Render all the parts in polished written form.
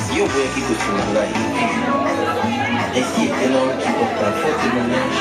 Si on voit qui peut se là, et si est un homme qui porte un fort témoignage.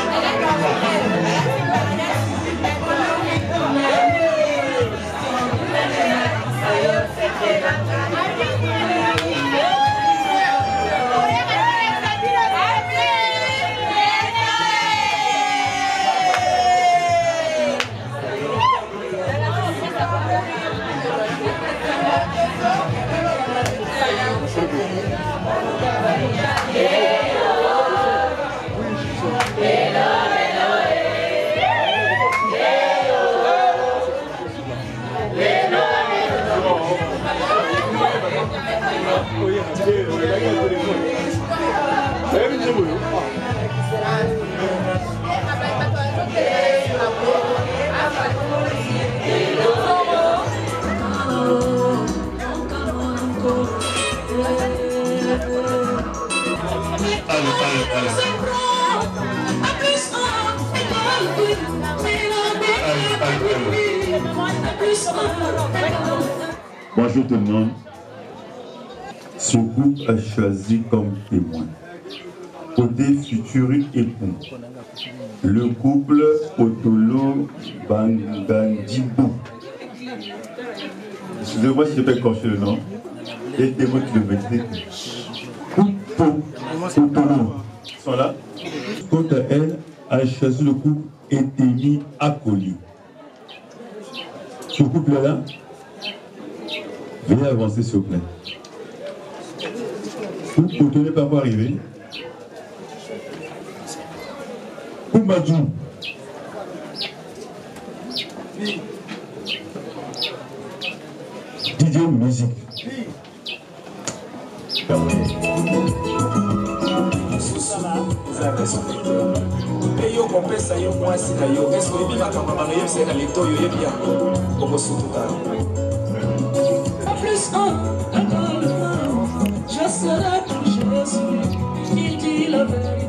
Moi je te demande, ce couple a choisi comme témoin côté futur époux le couple Otolo Bangandibou. Excusez-moi si je n'ai pas écorché le nom. Les témoins qui le mettaient. Couple Otolo sont là. Quant à elle, a choisi le couple Eteni Akoli. Ce couple-là, veuillez avancer s'il vous plaît. Vous ne tenez pas pour arriver. Koumadou. Didier musique. Yo compesa yo mwasi na yo est-ce que bima kama mama yo c'est na leto yo bien comme sutuka plus je serai pour Jésus il dit la vérité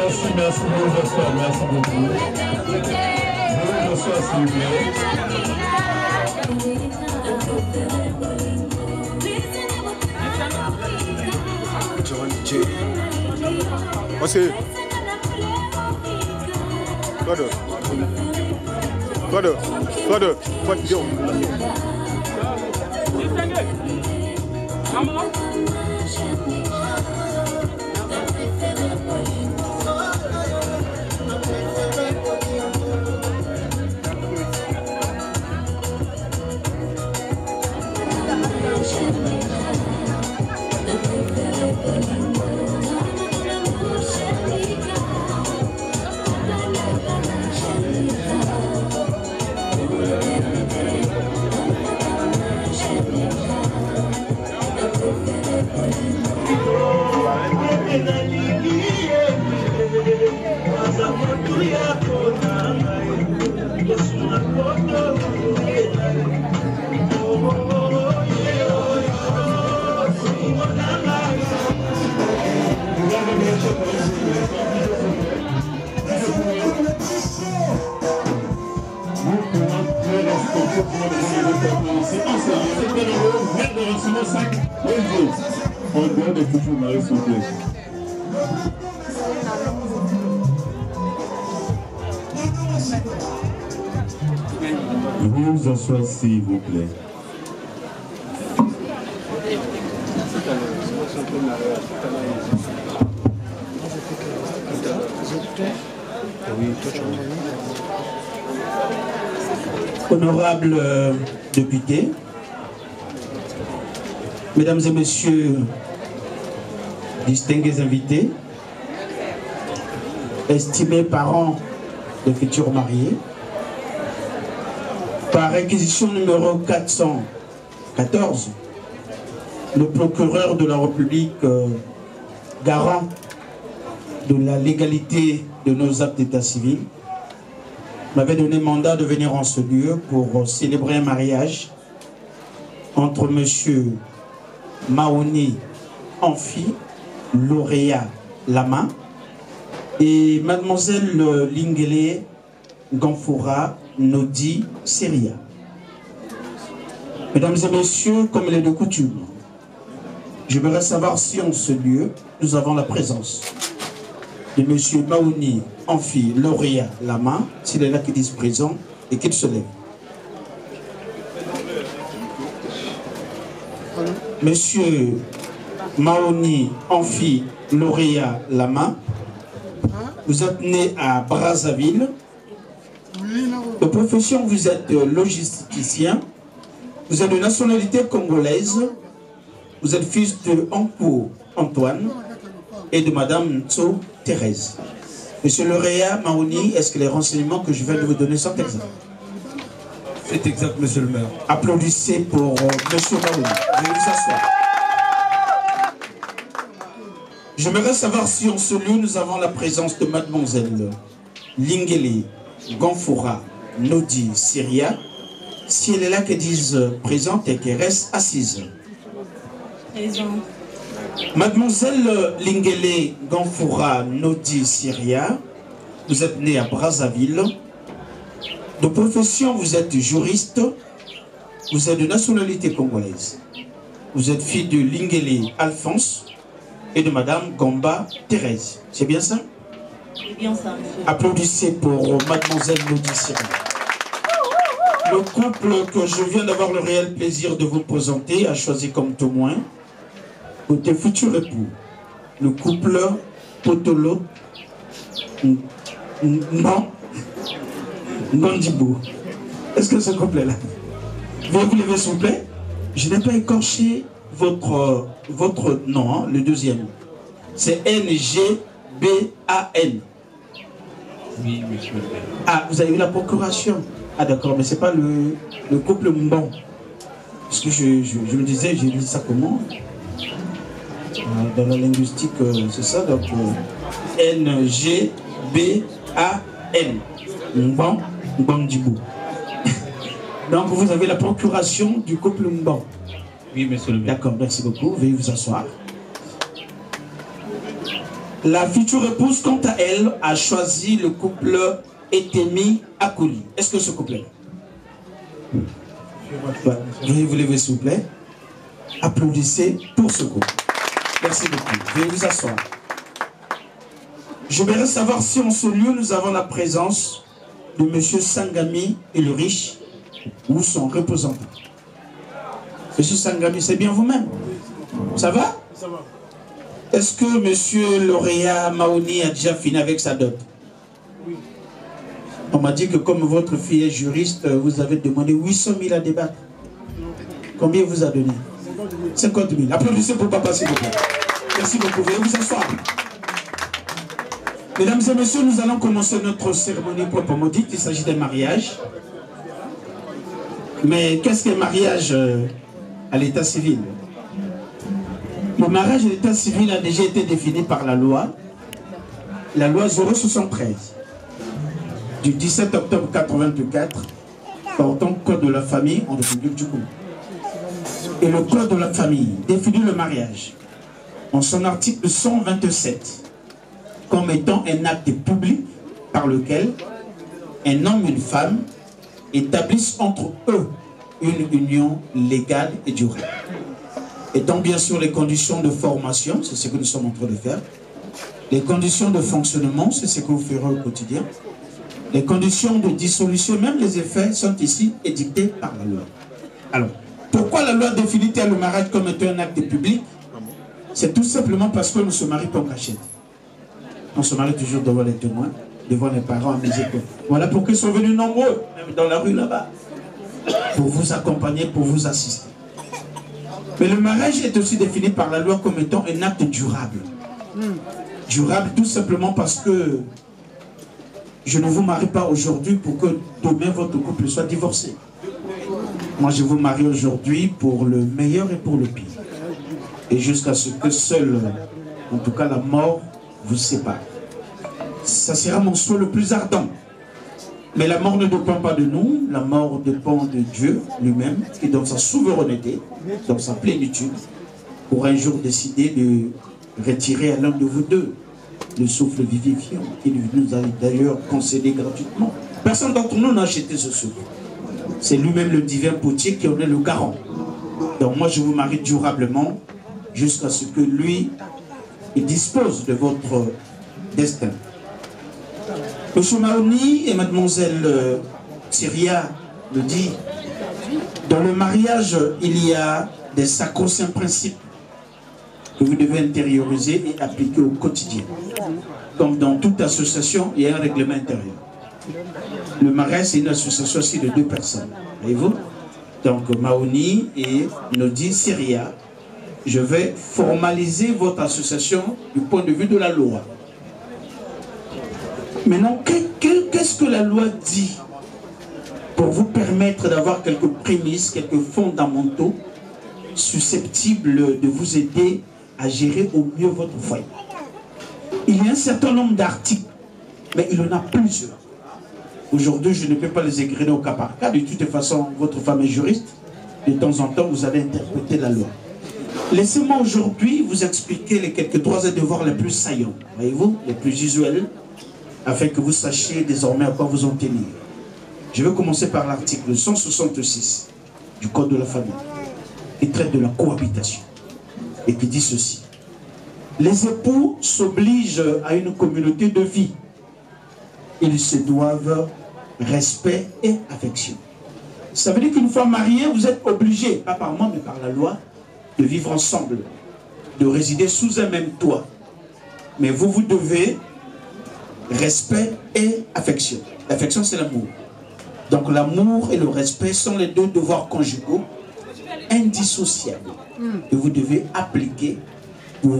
Merci. merci beaucoup. Merci beaucoup. Bonsoir, s'il vous plaît. Veuillez vous asseoir, s'il vous plaît. Honorables députés, mesdames et messieurs, distingués invités, estimés parents de futurs mariés, par réquisition numéro 414, le procureur de la République, garant de la légalité de nos actes d'état civil, m'avait donné mandat de venir en ce lieu pour célébrer un mariage entre M. Maoni Amphi, lauréat Lama, et Mademoiselle Lingele Ganfoura Nodi Seria. Mesdames et messieurs, comme il est de coutume, j'aimerais savoir si en ce lieu, nous avons la présence de M. Maoni Amphi, lauréat Lama, s'il est là qui dit présent et qu'il se lève. Monsieur Maoni Amphi, lauréat Lama, vous êtes né à Brazzaville. De profession, vous êtes logisticien. Vous êtes de nationalité congolaise. Vous êtes fils de Anko Antoine et de Madame Tso Thérèse. Monsieur lauréat Maoni, est-ce que les renseignements que je viens de vous donner sont exacts? C'est exact, monsieur le maire. Applaudissez pour monsieur Maoni. Veuillez vous asseoir. J'aimerais savoir si en ce lieu nous avons la présence de Mademoiselle Lingele Ganfoura Nodi Seria. Si elle est là, qu'elle dise présente et qu'elle reste assise. Présente. Mademoiselle Lingele Ganfoura Nodi Seria, vous êtes née à Brazzaville. De profession, vous êtes juriste. Vous êtes de nationalité congolaise. Vous êtes fille de Lingele Alphonse et de Madame Gomba Thérèse. C'est bien ça? C'est bien ça, monsieur. Applaudissez pour Mademoiselle Nodi Seria. Le couple que je viens d'avoir le réel plaisir de vous présenter a choisi comme témoin côté futur époux, le couple Potolo Ngondibou. Est-ce que ce couple est là? Veuillez vous lever s'il vous plaît. Je n'ai pas écorché votre nom, hein, le deuxième. C'est N-G-B-A-N. Oui, monsieur. Ah, vous avez eu la procuration. Ah d'accord, mais c'est pas le couple Mbon. Parce que je me disais, j'ai lu ça comment? Dans la linguistique, c'est ça, donc N-G-B-A-N. Mbon, Ngondibou. Donc vous avez la procuration du couple Mbon. Oui, monsieur le maire. D'accord, merci beaucoup. Veuillez vous asseoir. La future épouse, quant à elle, a choisi le couple Etemi Akoli. Est-ce que ce couple est là? Veuillez vous lever s'il vous plaît. Applaudissez pour ce couple. Merci beaucoup. Veuillez vous asseoir. Je voudrais savoir si en ce lieu nous avons la présence de M. Sangami et le riche ou son représentant. M. Sangami, c'est bien vous-même? Ça va? Ça va. Est-ce que M. Lauréat Maoni a déjà fini avec sa dot? Oui. On m'a dit que comme votre fille est juriste, vous avez demandé 800 000 à débattre. Combien vous a donné? 50 000. Applaudissez pour papa, s'il vous plaît. Merci beaucoup. Veuillez vous asseoir. Mesdames et messieurs, nous allons commencer notre cérémonie proprement dite. Il s'agit d'un mariage. Mais qu'est-ce qu'un mariage à l'état civil? Le mariage à l'état civil a déjà été défini par la loi 073 du 17 octobre 1984 portant Code de la famille en République du Congo. Et le Code de la famille définit le mariage en son article 127 comme étant un acte public par lequel un homme et une femme établissent entre eux une union légale et durable. Et donc bien sûr les conditions de formation, c'est ce que nous sommes en train de faire. Les conditions de fonctionnement, c'est ce que vous ferez au quotidien. Les conditions de dissolution, même les effets sont ici édictés par la loi. Alors, pourquoi la loi définit-elle le mariage comme étant un acte public? C'est tout simplement parce que nous se marions pas en cachette. On se marie toujours devant les témoins, devant les parents à mes épaules. Voilà pourquoi ils sont venus nombreux, même dans la rue là-bas, pour vous accompagner, pour vous assister. Mais le mariage est aussi défini par la loi comme étant un acte durable. Durable tout simplement parce que je ne vous marie pas aujourd'hui pour que demain votre couple soit divorcé. Moi je vous marie aujourd'hui pour le meilleur et pour le pire. Et jusqu'à ce que seul, en tout cas la mort, vous sépare. Ça sera mon souhait le plus ardent. Mais la mort ne dépend pas de nous, la mort dépend de Dieu lui-même, qui dans sa souveraineté, dans sa plénitude, pour un jour décider de retirer à l'un de vous deux le souffle vivifiant, qu'il nous a d'ailleurs concédé gratuitement. Personne d'entre nous n'a acheté ce souffle. C'est lui-même le divin potier qui en est le garant. Donc moi je vous marie durablement, jusqu'à ce que lui, il dispose de votre destin. Monsieur Maoni et mademoiselle Syria le dit, dans le mariage, il y a des sacro-saints principes que vous devez intérioriser et appliquer au quotidien. Comme dans toute association, il y a un règlement intérieur. Le mariage, c'est une association aussi de deux personnes. Voyez-vous? Donc Maoni et nous dit Syria, je vais formaliser votre association du point de vue de la loi. Maintenant, qu'est-ce que la loi dit pour vous permettre d'avoir quelques prémices, quelques fondamentaux susceptibles de vous aider à gérer au mieux votre foyer? Il y a un certain nombre d'articles, mais il en a plusieurs. Aujourd'hui, je ne peux pas les écrire au cas par cas. De toute façon, votre femme est juriste. De temps en temps, vous allez interpréter la loi. Laissez-moi aujourd'hui vous expliquer les quelques droits et devoirs les plus saillants, voyez-vous, les plus usuels, afin que vous sachiez désormais à quoi vous en tenir. Je vais commencer par l'article 166 du Code de la famille, qui traite de la cohabitation, et qui dit ceci. Les époux s'obligent à une communauté de vie. Ils se doivent respect et affection. Ça veut dire qu'une fois marié, vous êtes obligé, pas par moi, mais par la loi, de vivre ensemble, de résider sous un même toit. Mais vous devez respect et affection. L'affection, c'est l'amour. Donc l'amour et le respect sont les deux devoirs conjugaux indissociables que vous devez appliquer pour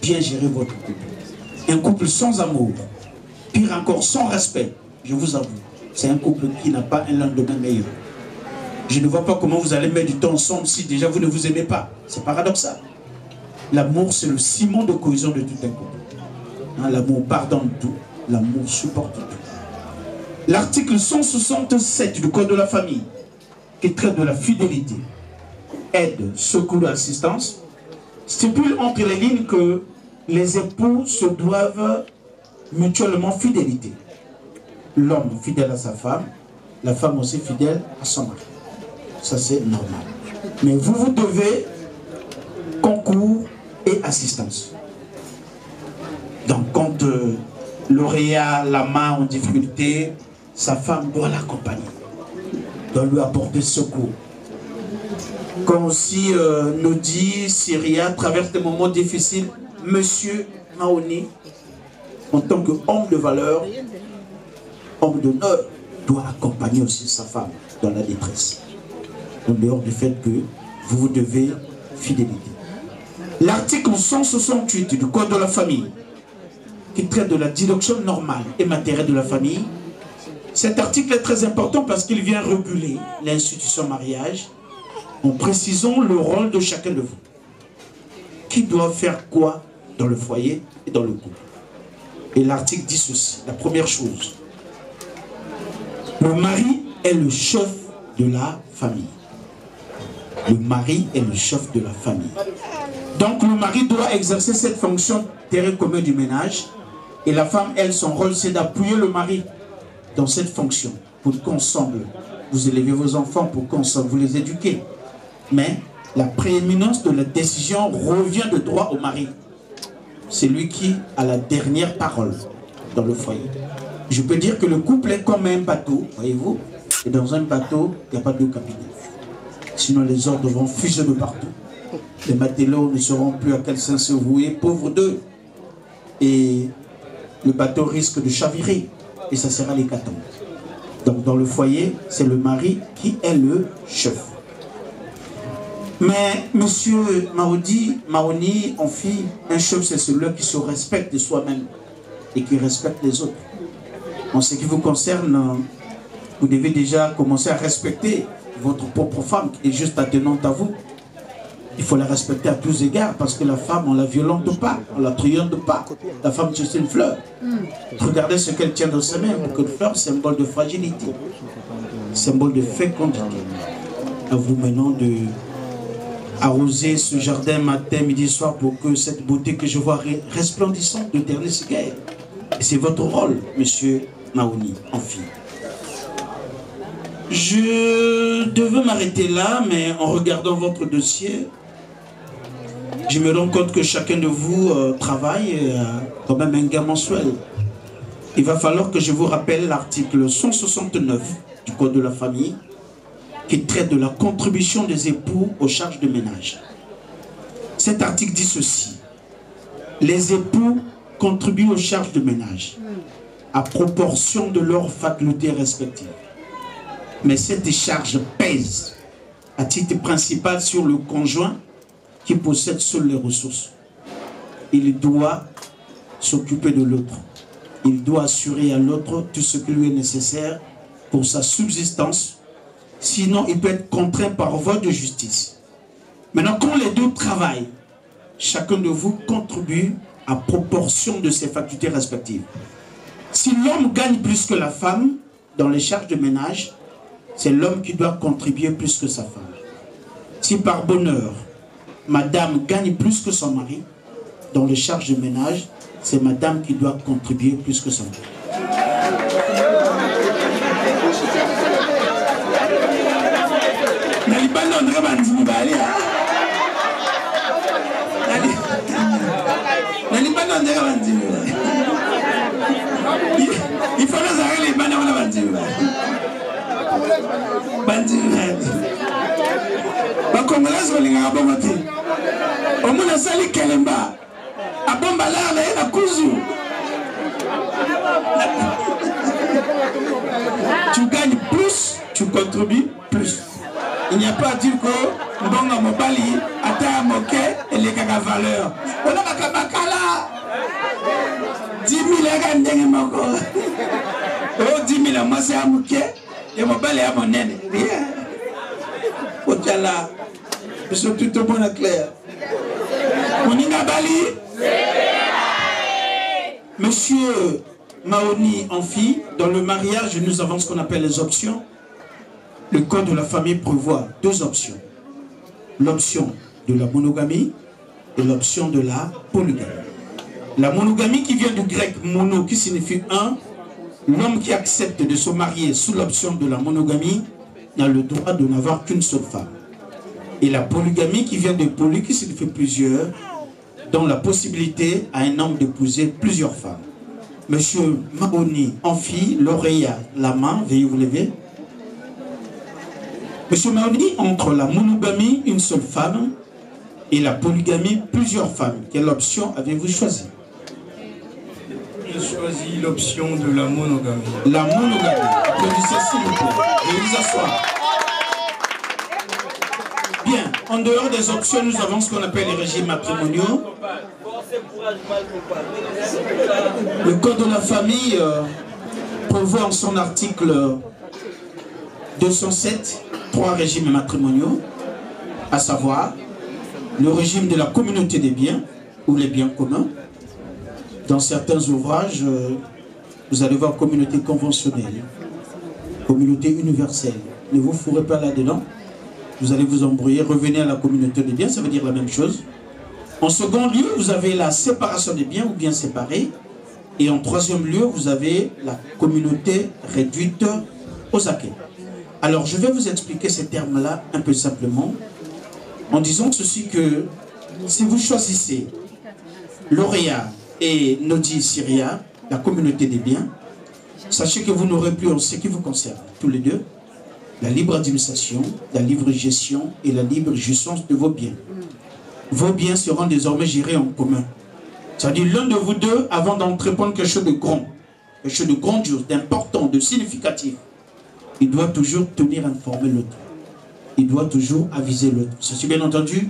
bien gérer votre couple. Un couple sans amour, pire encore sans respect, je vous avoue, c'est un couple qui n'a pas un lendemain meilleur. Je ne vois pas comment vous allez mettre du temps ensemble si déjà vous ne vous aimez pas. C'est paradoxal. L'amour, c'est le ciment de cohésion de tout un couple. Hein, l'amour pardonne tout, l'amour supporte tout. L'article 167 du Code de la famille, qui traite de la fidélité, aide, secours et assistance, stipule entre les lignes que les époux se doivent mutuellement fidélité. L'homme fidèle à sa femme, la femme aussi fidèle à son mari. Ça c'est normal. Mais vous devez concours et assistance. Donc quand lauréat, la main en difficulté, sa femme doit l'accompagner, doit lui apporter secours. Quand aussi nous dit Syria traverse des moments difficiles, Monsieur Maoni, en tant qu'homme de valeur, homme d'honneur, doit accompagner aussi sa femme dans la détresse. En dehors du fait que vous devez fidélité. L'article 168 du Code de la famille, qui traite de la direction normale et matérielle de la famille, cet article est très important parce qu'il vient réguler l'institution mariage en précisant le rôle de chacun de vous. Qui doit faire quoi dans le foyer et dans le couple. Et l'article dit ceci, la première chose. Le mari est le chef de la famille. Le mari est le chef de la famille. Donc le mari doit exercer cette fonction terrain commun du ménage. Et la femme, elle, son rôle, c'est d'appuyer le mari dans cette fonction. Pour qu'ensemble, vous élevez vos enfants, pour qu'ensemble, vous les éduquez. Mais la prééminence de la décision revient de droit au mari. C'est lui qui a la dernière parole dans le foyer. Je peux dire que le couple est comme un bateau, voyez-vous. Et dans un bateau, il n'y a pas de capitaine. Sinon les ordres vont fuser de partout. Les matelots ne sauront plus à quel sens se vouer, pauvres d'eux. Et le bateau risque de chavirer. Et ça sera l'hécatombe. Donc dans le foyer, c'est le mari qui est le chef. Mais monsieur Maoni, en fille, un chef, c'est celui qui se respecte de soi-même et qui respecte les autres. En ce qui vous concerne, vous devez déjà commencer à respecter votre propre femme qui est juste attenante à vous. Il faut la respecter à tous égards parce que la femme, on ne la violente pas, on ne la triomphe pas. La femme, c'est une fleur. Regardez ce qu'elle tient dans ses mains. Beaucoup de fleurs, symbole de fragilité, symbole de fécondité. À vous maintenant de arroser ce jardin matin, midi, soir pour que cette beauté que je vois resplendissante de dernier cigare. Et c'est votre rôle, monsieur Maoni, en fille. Je devais m'arrêter là, mais en regardant votre dossier, je me rends compte que chacun de vous travaille quand même un gain mensuel. Il va falloir que je vous rappelle l'article 169 du Code de la famille qui traite de la contribution des époux aux charges de ménage. Cet article dit ceci. Les époux contribuent aux charges de ménage à proportion de leurs facultés respectives. Mais cette charge pèse à titre principal sur le conjoint qui possède seul les ressources. Il doit s'occuper de l'autre. Il doit assurer à l'autre tout ce qui lui est nécessaire pour sa subsistance. Sinon, il peut être contraint par voie de justice. Maintenant, quand les deux travaillent, chacun de vous contribue à proportion de ses facultés respectives. Si l'homme gagne plus que la femme dans les charges de ménage, c'est l'homme qui doit contribuer plus que sa femme. Si par bonheur, madame gagne plus que son mari, dans les charges de ménage, c'est madame qui doit contribuer plus que son mari. Il faut les arrêter les bananes. Tu gagnes plus, tu contribues plus. Il n'y a pas à dire que Mbonga Mobali a moqué et les gaga valeur. On a bakala 10 000 gars moko. Oh 10 000 moi c'est à moqué et Mobali à mon nene. Rien. Otala. Je suis tout bon à clair. Moninga Bali. Monsieur Maoni en fille, dans le mariage, nous avons ce qu'on appelle les options. Le code de la famille prévoit deux options. L'option de la monogamie et l'option de la polygamie. La monogamie qui vient du grec mono, qui signifie un, l'homme qui accepte de se marier sous l'option de la monogamie n'a le droit de n'avoir qu'une seule femme. Et la polygamie qui vient de poly, qui signifie plusieurs, donne la possibilité à un homme d'épouser plusieurs femmes. Monsieur Maoni, Amphi, lauréat, la main, veuillez vous lever. Monsieur Maoni, entre la monogamie, une seule femme, et la polygamie, plusieurs femmes. Quelle option avez-vous choisi? J'ai choisi l'option de la monogamie. La monogamie. Applaudissez s'il vous plaît. Veuillez vous asseoir. Bien, en dehors des options, nous avons ce qu'on appelle les régimes matrimoniaux. Le Code de la famille prévoit en son article 207 3 régimes matrimoniaux, à savoir le régime de la communauté des biens ou les biens communs. Dans certains ouvrages, vous allez voir communauté conventionnelle, communauté universelle. Ne vous fourrez pas là-dedans. Vous allez vous embrouiller. Revenez à la communauté des biens, ça veut dire la même chose. En second lieu, vous avez la séparation des biens ou biens séparés. Et en troisième lieu, vous avez la communauté réduite aux acquis. Alors, je vais vous expliquer ces termes-là un peu simplement, en disant ceci que si vous choisissez lauréat et Nodi Syria, la communauté des biens, sachez que vous n'aurez plus en ce qui vous concerne, tous les deux, la libre administration, la libre gestion et la libre jouissance de vos biens. Vos biens seront désormais gérés en commun. C'est-à-dire l'un de vous deux, avant d'entreprendre quelque chose de grand, quelque chose de grandiose, d'important, de significatif, il doit toujours tenir informé l'autre. Il doit toujours aviser l'autre. Ceci bien entendu,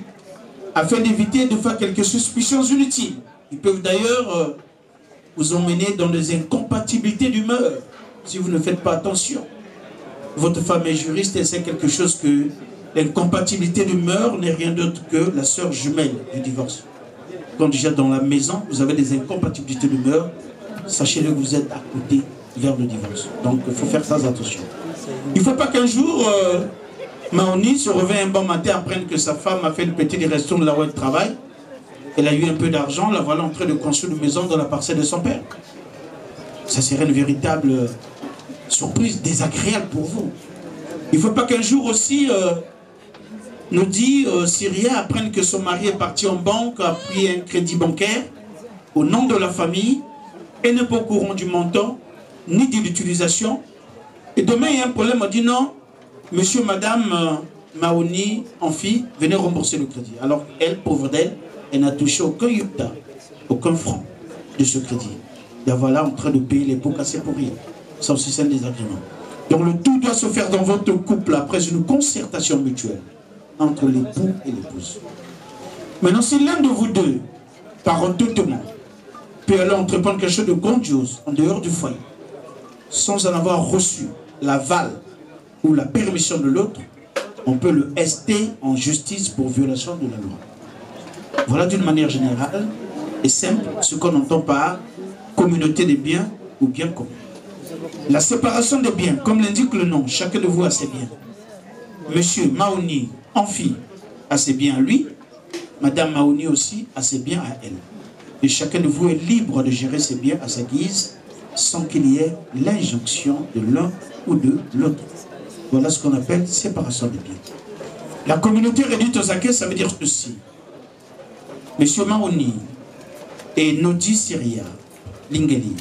afin d'éviter de faire quelques suspicions inutiles. Ils peuvent d'ailleurs vous emmener dans des incompatibilités d'humeur si vous ne faites pas attention. Votre femme est juriste et sait quelque chose que l'incompatibilité d'humeur n'est rien d'autre que la sœur jumelle du divorce. Quand déjà dans la maison, vous avez des incompatibilités d'humeur, sachez-le que vous êtes à côté vers le divorce. Donc il faut faire ça attention. Il ne faut pas qu'un jour, Maoni se réveille un bon matin, apprenne que sa femme a fait le petit resto de là où elle travaille. Elle a eu un peu d'argent, la voilà en train de construire une maison dans la parcelle de son père. Ça serait une véritable surprise désagréable pour vous. Il ne faut pas qu'un jour aussi, nous dit Syria apprenne que son mari est parti en banque, a pris un crédit bancaire au nom de la famille et n'est pas au courant du montant ni de l'utilisation. Et demain, il y a un problème, on dit non, monsieur, madame Maoni, Amphi, venez rembourser le crédit. Alors, elle, pauvre d'elle, elle n'a touché aucun yuta, aucun franc de ce crédit. Et voilà, en train de payer les pots cassés pour rien. Ça aussi, c'est un désagrément. Donc, le tout doit se faire dans votre couple après une concertation mutuelle entre l'époux et l'épouse. Maintenant, si l'un de vous deux, par entêtement, peut aller entreprendre quelque chose de grandiose en dehors du foyer, sans en avoir reçu l'aval ou la permission de l'autre, on peut le ST en justice pour violation de la loi. Voilà d'une manière générale et simple ce qu'on entend par communauté des biens ou biens communs. La séparation des biens, comme l'indique le nom, chacun de vous a ses biens. Monsieur Maoni, Amphi, a ses biens à lui. Madame Maoni aussi a ses biens à elle. Et chacun de vous est libre de gérer ses biens à sa guise, sans qu'il y ait l'injonction de l'un ou de l'autre. Voilà ce qu'on appelle séparation des biens. La communauté réduite aux acquis, ça veut dire ceci. Monsieur Maoni et Nodi Syria, Lingeli,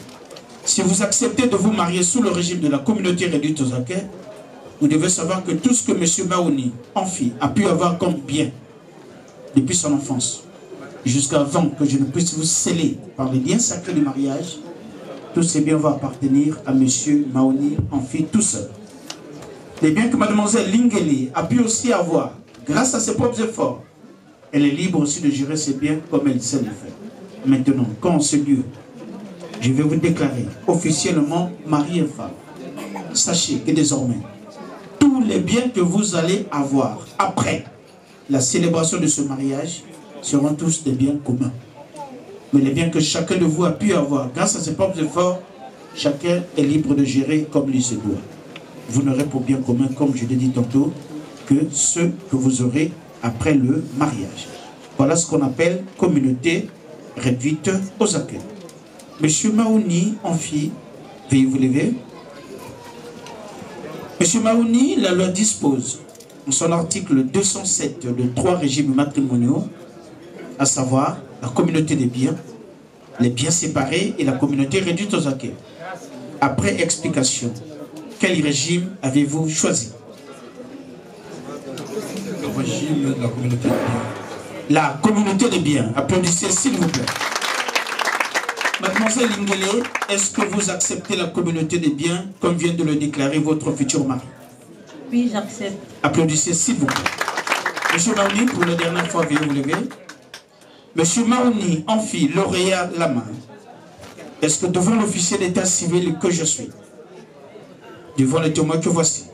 si vous acceptez de vous marier sous le régime de la communauté réduite aux acquis, vous devez savoir que tout ce que monsieur Maoni, Amphi, a pu avoir comme bien depuis son enfance, jusqu'avant que je ne puisse vous sceller par les liens sacrés du mariage, tous ces biens vont appartenir à monsieur Maoni, Amphi, tout seul. Les biens que mademoiselle Lingeli a pu aussi avoir, grâce à ses propres efforts, elle est libre aussi de gérer ses biens comme elle sait le faire. Maintenant, quand ce lieu, je vais vous déclarer officiellement mari et femme, sachez que désormais, tous les biens que vous allez avoir après la célébration de ce mariage seront tous des biens communs. Mais les biens que chacun de vous a pu avoir grâce à ses propres efforts, chacun est libre de gérer comme il se doit. Vous n'aurez pour bien commun, comme je l'ai dit tantôt, que ceux que vous aurez après le mariage. Voilà ce qu'on appelle communauté réduite aux accueils. Monsieur Maouni, Amphi, veuillez vous lever. Monsieur Maouni, la loi dispose, en son article 207, de 3 régimes matrimoniaux, à savoir la communauté des biens, les biens séparés et la communauté réduite aux accueils. Après explication, quel régime avez-vous choisi? Le régime de la communauté des biens. La communauté des biens. Applaudissez s'il vous plaît. Mademoiselle Lingele, est-ce que vous acceptez la communauté des biens comme vient de le déclarer votre futur mari? Oui, j'accepte. Applaudissez s'il vous plaît. Monsieur Maouni, pour la dernière fois, veuillez vous lever. Monsieur Maouni, Amphi, lauréat Lama, est-ce que devant l'officier d'état civil que je suis, devant les témoins que voici,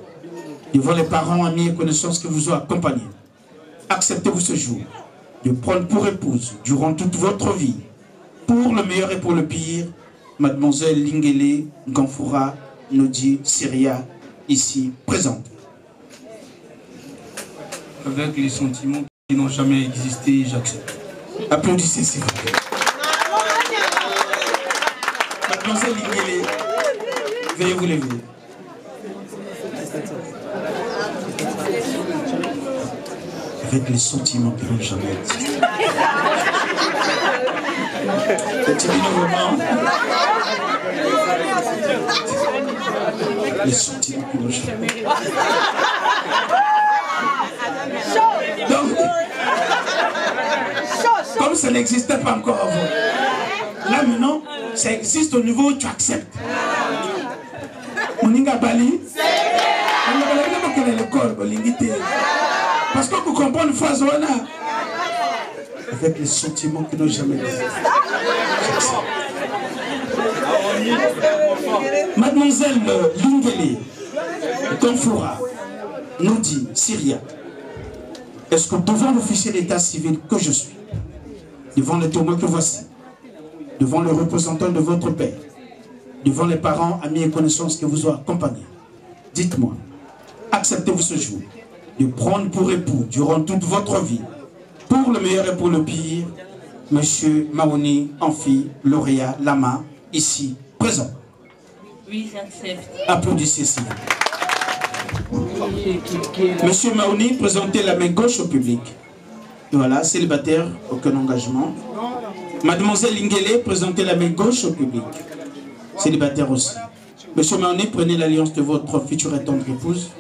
devant les parents, amis et connaissances que vous ont accompagnés, acceptez-vous ce jour de prendre pour épouse, durant toute votre vie, pour le meilleur et pour le pire, Mademoiselle Lingele Ganfoura Nodi Syria, ici présente? Avec les sentiments qui n'ont jamais existé, j'accepte. Applaudissez s'il vous plaît. Mademoiselle Lingele, veuillez vous lever. Avec les sentiments qui n'ont jamais existé. C'est un moment. Les sentiments qui n'ont jamais existé. Donc, comme ça n'existait pas encore avant, là maintenant, ça existe au niveau où tu acceptes. Moninga Bali, parce que vous comprenez une phrase, avec les sentiments qui n'ont jamais existé. Mademoiselle Lingele Ganfoura Nodi Syria, est-ce que devant l'officier d'état civil que je suis, devant les témoins que voici, devant le représentant de votre père, devant les parents, amis et connaissances qui vous ont accompagnés, dites-moi, acceptez-vous ce jour de prendre pour époux durant toute votre vie, pour le meilleur et pour le pire, Monsieur Maouni Amphi, lauréat Lama, ici présent? Oui, j'accepte. Applaudissez s'il vous plaît. Monsieur Maouni, présentez la main gauche au public. Voilà, célibataire, aucun engagement. Mademoiselle Lingele, présentez la main gauche au public. Célibataire aussi. Monsieur Maouni, prenez l'alliance de votre future et tendre épouse.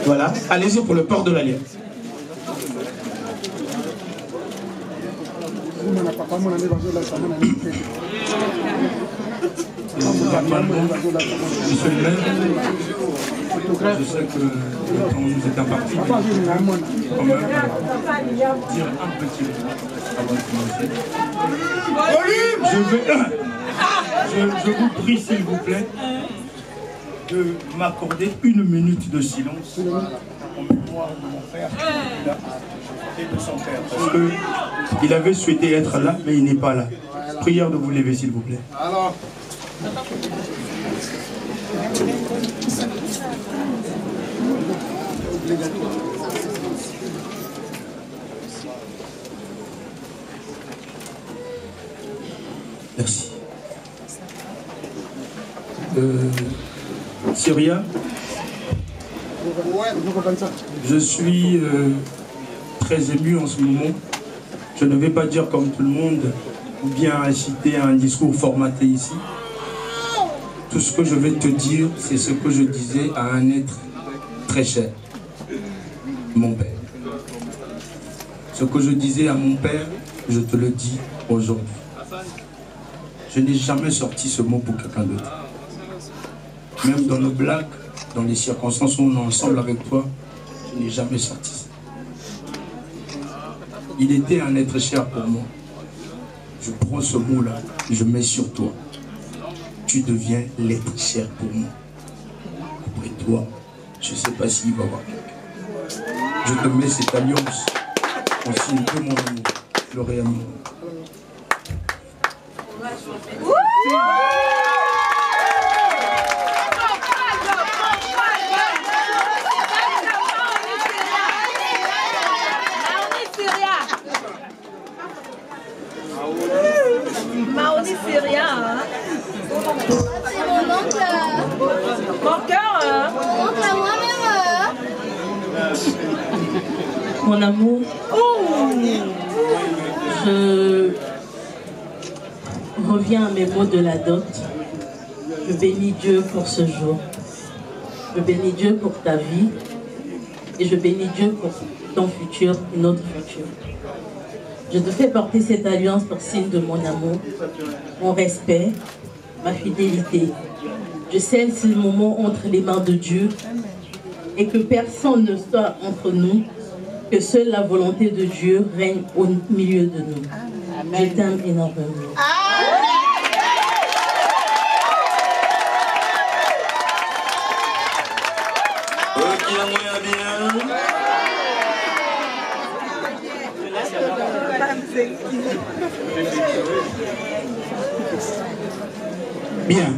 Voilà, allez-y pour le port de l'alliance. Monsieur le maire, je sais que le temps nous est imparti, mais quand même dire un petit mot avant de commencer. Je vous prie, s'il vous plaît, de m'accorder 1 minute de silence en mémoire de mon père et de son père. Parce qu'il avait souhaité être là, mais il n'est pas là. Prière de vous lever, s'il vous plaît. Alors. Merci. Syria, je suis très ému en ce moment. Je ne vais pas dire comme tout le monde ou bien inciter à un discours formaté ici. Tout ce que je vais te dire, c'est ce que je disais à un être très cher, mon père. Ce que je disais à mon père, je te le dis aujourd'hui. Je n'ai jamais sorti ce mot pour quelqu'un d'autre. Même dans nos blagues, dans les circonstances où on est ensemble avec toi, je n'ai jamais sorti ça. Il était un être cher pour moi. Je prends ce mot-là, je mets sur toi. Tu deviens l'être cher pour moi. Après toi, je ne sais pas s'il va y avoir quelqu'un. Je te mets cette alliance en signe de mon amour, lauréat. C'est mon oncle. Mon cœur. Oncle à moi-même. Mon amour. Je reviens à mes mots de la dot. Je bénis Dieu pour ce jour. Je bénis Dieu pour ta vie. Et je bénis Dieu pour ton futur et notre futur. Je te fais porter cette alliance pour signe de mon amour, mon respect, ma fidélité. Je scelle ce moment entre les mains de Dieu et que personne ne soit entre nous, que seule la volonté de Dieu règne au milieu de nous. Je t'aime énormément. Bien.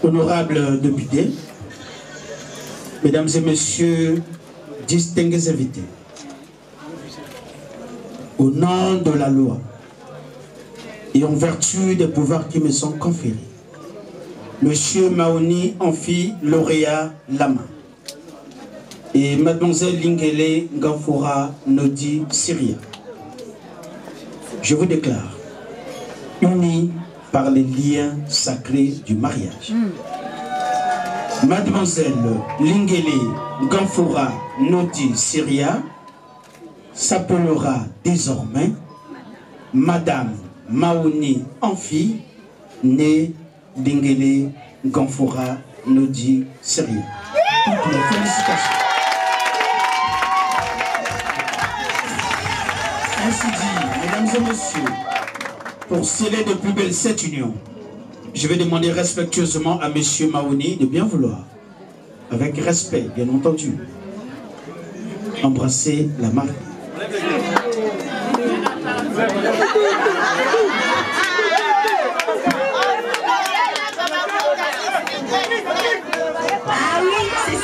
Honorable député, mesdames et messieurs, distingués invités, au nom de la loi et en vertu des pouvoirs qui me sont conférés, Monsieur Maoni Amphi lauréat Lama et Mademoiselle Lingele Nganfoura Nodi Syria, je vous déclare unis par les liens sacrés du mariage. Mademoiselle Lingele Nganfoura Nodi Syria s'appellera désormais Madame Maoni Amphi, née Lingele Nganfoura Nodi Syria. Toutes mes félicitations. Ainsi dit, mesdames et messieurs, pour sceller de plus belle cette union, je vais demander respectueusement à Monsieur Maoni de bien vouloir, avec respect bien entendu, embrasser la mariée. Ah oui, c'est ça.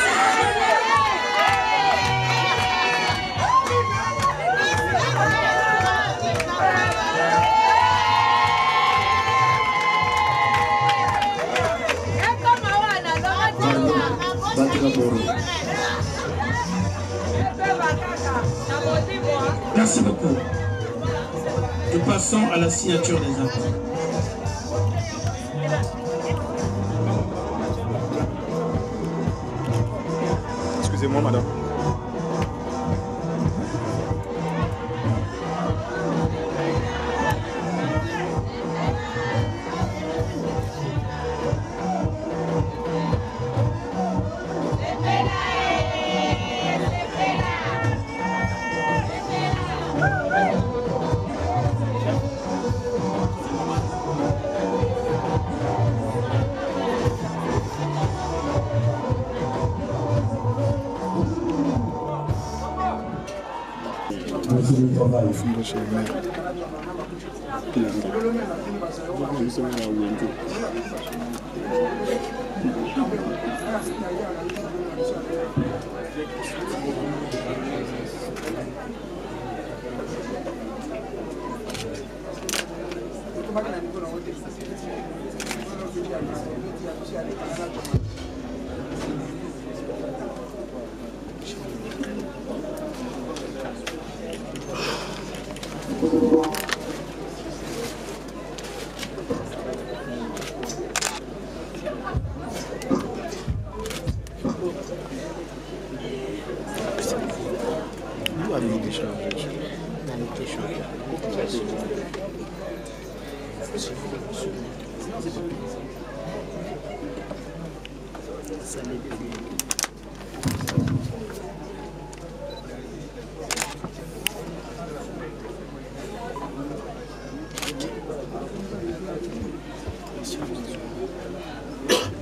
Merci beaucoup. Nous passons à la signature des actes. Excusez-moi, madame.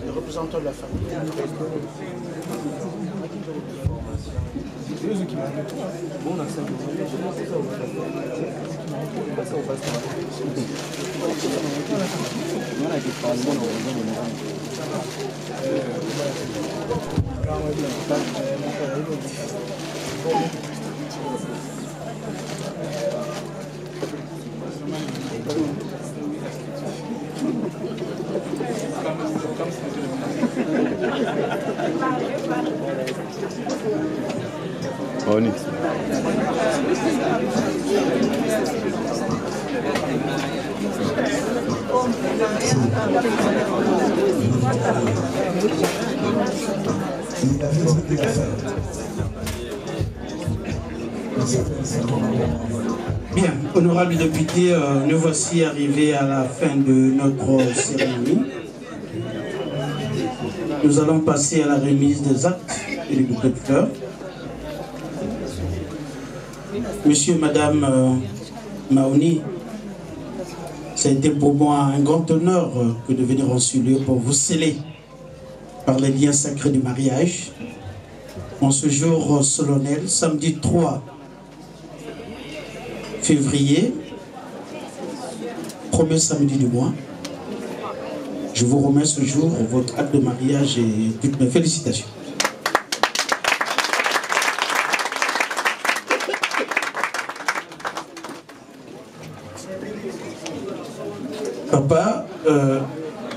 Le représentant de la famille. Onyx. Bien, honorable député, nous voici arrivés à la fin de notre cérémonie. Nous allons passer à la remise des actes et des bouquets de fleurs. Monsieur et Madame Maoni, ça a été pour moi un grand honneur que de venir en ce lieu pour vous sceller par les liens sacrés du mariage. En ce jour solennel, samedi 3 février, premier samedi du mois, je vous remets ce jour votre acte de mariage et toutes mes félicitations. Papa,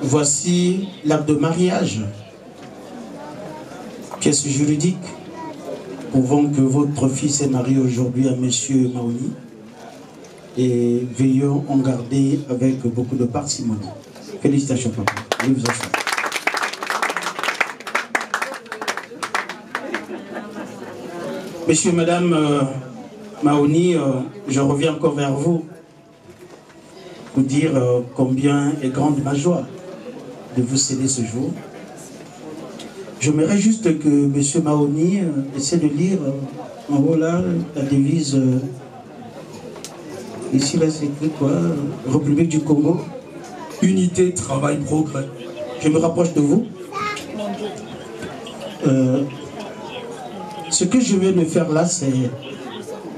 voici l'acte de mariage, pièce juridique, prouvant que votre fils est marié aujourd'hui à Monsieur Maoni, et veillons en garder avec beaucoup de parcimonie. Félicitations, papa. Allez vous asseoir. Monsieur et Madame Maoni, je reviens encore vers vous pour dire combien est grande ma joie de vous céder ce jour. J'aimerais juste que Monsieur Maoni essaie de lire en haut là la devise. Ici là c'est écrit quoi? République du Congo. Unité, travail, progrès. Je me rapproche de vous. Ce que je viens de faire là, c'est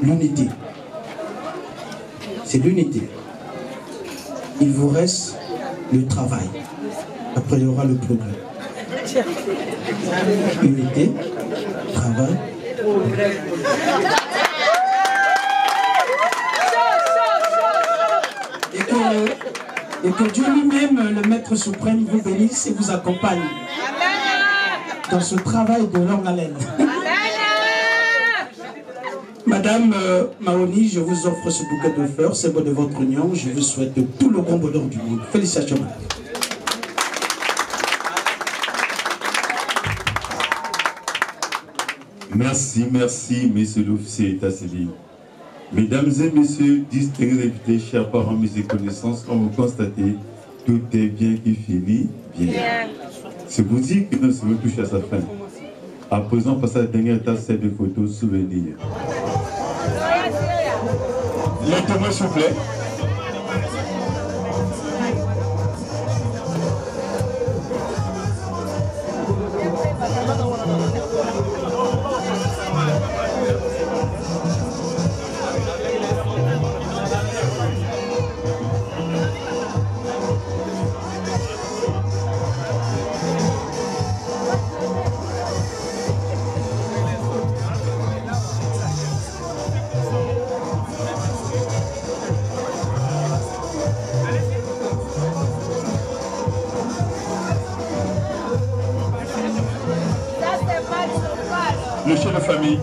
l'unité. C'est l'unité. Il vous reste le travail. Après, il y aura le progrès. Unité, travail, progrès. Et que Dieu lui-même, le Maître suprême, vous bénisse et vous accompagne dans ce travail de longue haleine. Madame Maoni, je vous offre ce bouquet de fleurs, c'est bon de votre union. Je vous souhaite tout le bon bonheur du monde. Félicitations, madame. Merci, merci, monsieur l'officier état civil. Mesdames et messieurs, distingués députés, chers parents, mes connaissances, comme vous constatez, tout est bien qui finit bien. C'est vous dire que nous sommes touchés à sa fin. À présent, passez à la dernière étape, c'est des photos souvenirs. Les témoins, s'il vous plaît. Le chef de famille.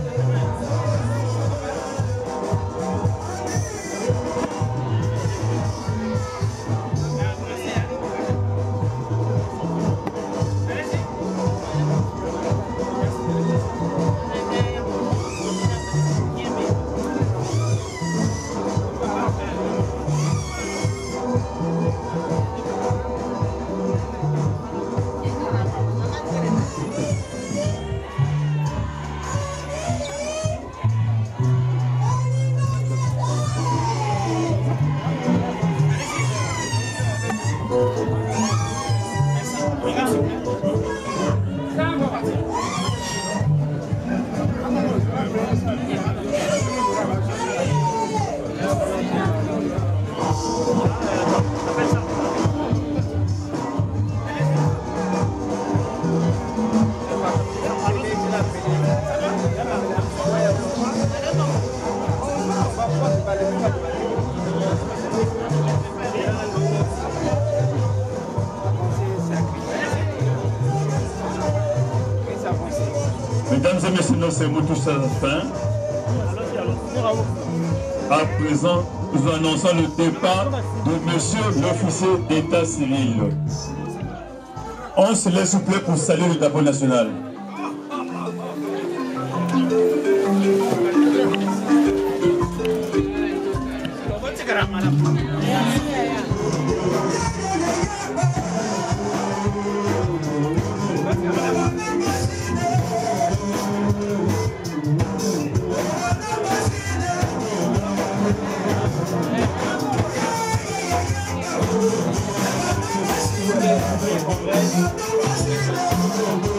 nos cérémonies touchent à la fin. À présent, nous annonçons le départ de monsieur l'officier d'état civil. On se laisse s'il vous plaît pour saluer le drapeau national. Thank you.